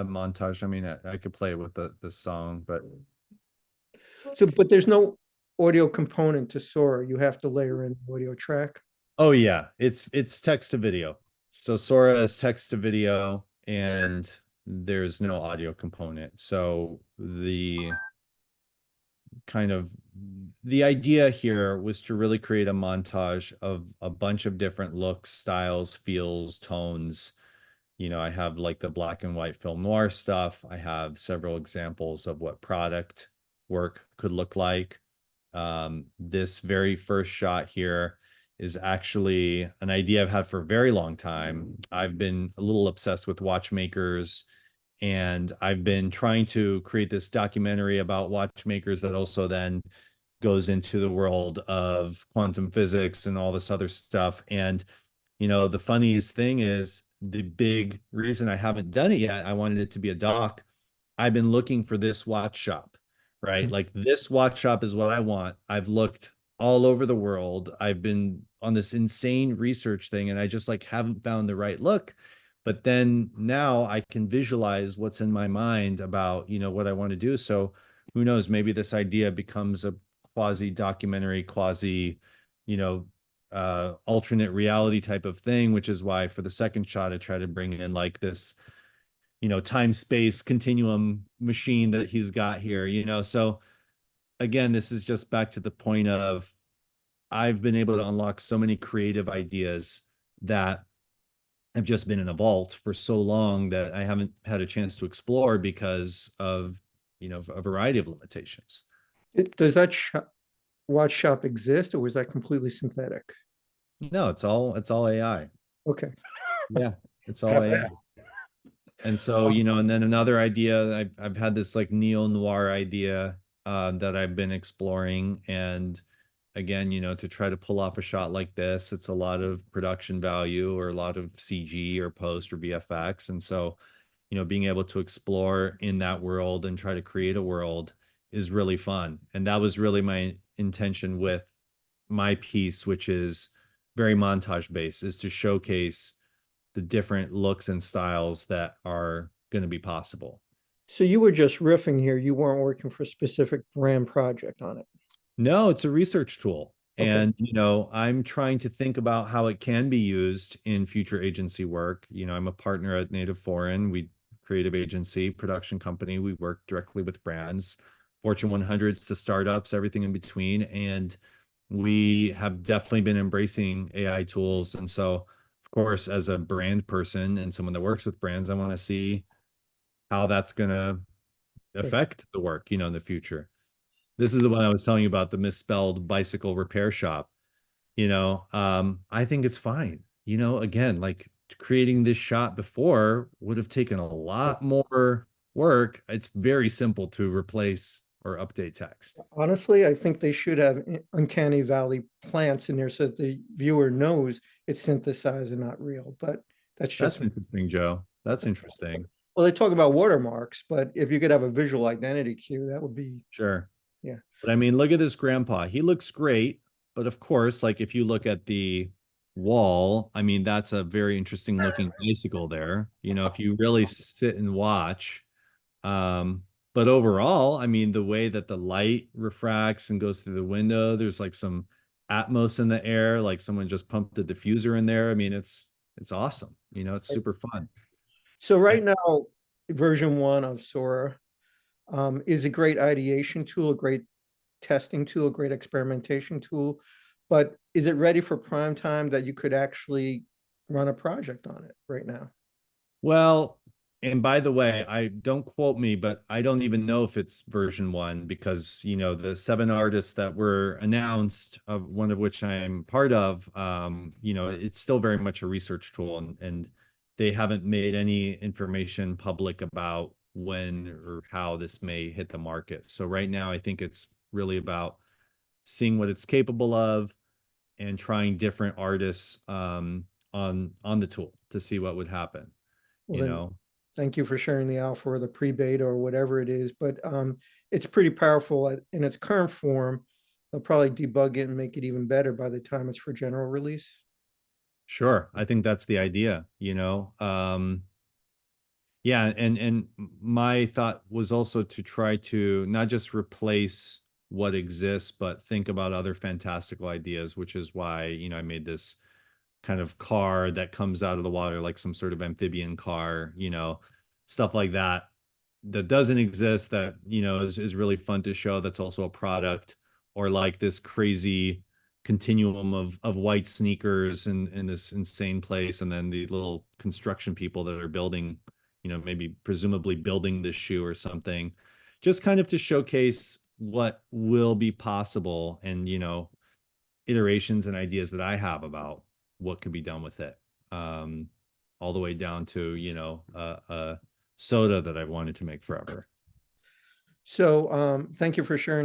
a montage. I mean, I could play it with the song, but So, but there's no audio component to Sora. You have to layer in the audio track. oh yeah, it's text to video. So Sora is text to video, and there's no audio component. So kind of the idea here was to really create a montage of a bunch of different looks, styles, feels, tones. I have like the black and white film noir stuff. I have several examples of what product work could look like. This very first shot here is actually an idea I've had for a very long time. I've been a little obsessed with watchmakers, and I've been trying to create this documentary about watchmakers that also then goes into the world of quantum physics and all this other stuff. And the funniest thing is the big reason I haven't done it yet, I wanted it to be a doc. I've been looking for this watch shop, right? Like this watch shop is what I want. I've looked all over the world. I've been on this insane research thing, and I just like haven't found the right look. But then now I can visualize what's in my mind about, what I want to do. So who knows, maybe this idea becomes a quasi documentary, quasi, you know, alternate reality type of thing, which is why for the second shot, I try to bring in like this, time space continuum machine that he's got here, So again, this is just back to the point of I've been able to unlock so many creative ideas that have just been in a vault for so long that I haven't had a chance to explore because of, a variety of limitations. Does that watch shop exist, or was that completely synthetic? No, it's all AI. Okay. Yeah, it's all AI. And so, and then another idea, I've had this like neo noir idea that I've been exploring. And again, to try to pull off a shot like this, it's a lot of production value or a lot of CG or post or VFX. And so, being able to explore in that world and try to create a world is really fun. And that was really my intention with my piece, which is very montage based, is to showcase the different looks and styles that are going to be possible. So you were just riffing here. You weren't working for a specific brand project on it. No, it's a research tool. Okay. And, I'm trying to think about how it can be used in future agency work. I'm a partner at Native Foreign. We creative agency, production company. We work directly with brands, Fortune 100s to startups, everything in between. And we have definitely been embracing AI tools. And so, of course, as a brand person and someone that works with brands, I want to see how that's going to Okay. affect the work, in the future. This is the one I was telling you about, the misspelled bicycle repair shop. I think it's fine. Again, like creating this shot before would have taken a lot more work. It's very simple to replace or update text. Honestly, I think they should have uncanny valley plants in there so that the viewer knows it's synthesized and not real. But that's just That's interesting, Joe. That's interesting. well, they talk about watermarks, but if you could have a visual identity cue, that would be Sure. yeah. But I mean, look at this grandpa. He looks great. But of course, like if you look at the wall, I mean, that's a very interesting looking bicycle there. If you really sit and watch. But overall, I mean, the way that the light refracts and goes through the window, there's like some atmos in the air, like someone just pumped a diffuser in there. I mean, it's awesome. It's super fun. So right now, version one of Sora is a great ideation tool, a great testing tool, a great experimentation tool. But is it ready for prime time that you could actually run a project on it right now? Well, and by the way, I don't quote me, but I don't even know if it's version one because, the 7 artists that were announced, of one of which I'm part of, it's still very much a research tool, and they haven't made any information public about when or how this may hit the market. So right now, I think it's really about seeing what it's capable of and trying different artists on the tool to see what would happen, Well, you then know. thank you for sharing the alpha or the pre-beta or whatever it is. But it's pretty powerful in its current form. They'll probably debug it and make it even better by the time it's for general release. Sure, I think that's the idea. Yeah, and my thought was also to try to not just replace what exists, but think about other fantastical ideas, which is why, I made this kind of car that comes out of the water, like some sort of amphibian car, stuff like that that doesn't exist, that, is really fun to show, that's also a product. Or like this crazy continuum of white sneakers in this insane place, and then the little construction people that are building, maybe presumably building this shoe or something, just kind of to showcase what will be possible, and iterations and ideas that I have about what could be done with it. Um, all the way down to, a soda that I wanted to make forever. So thank you for sharing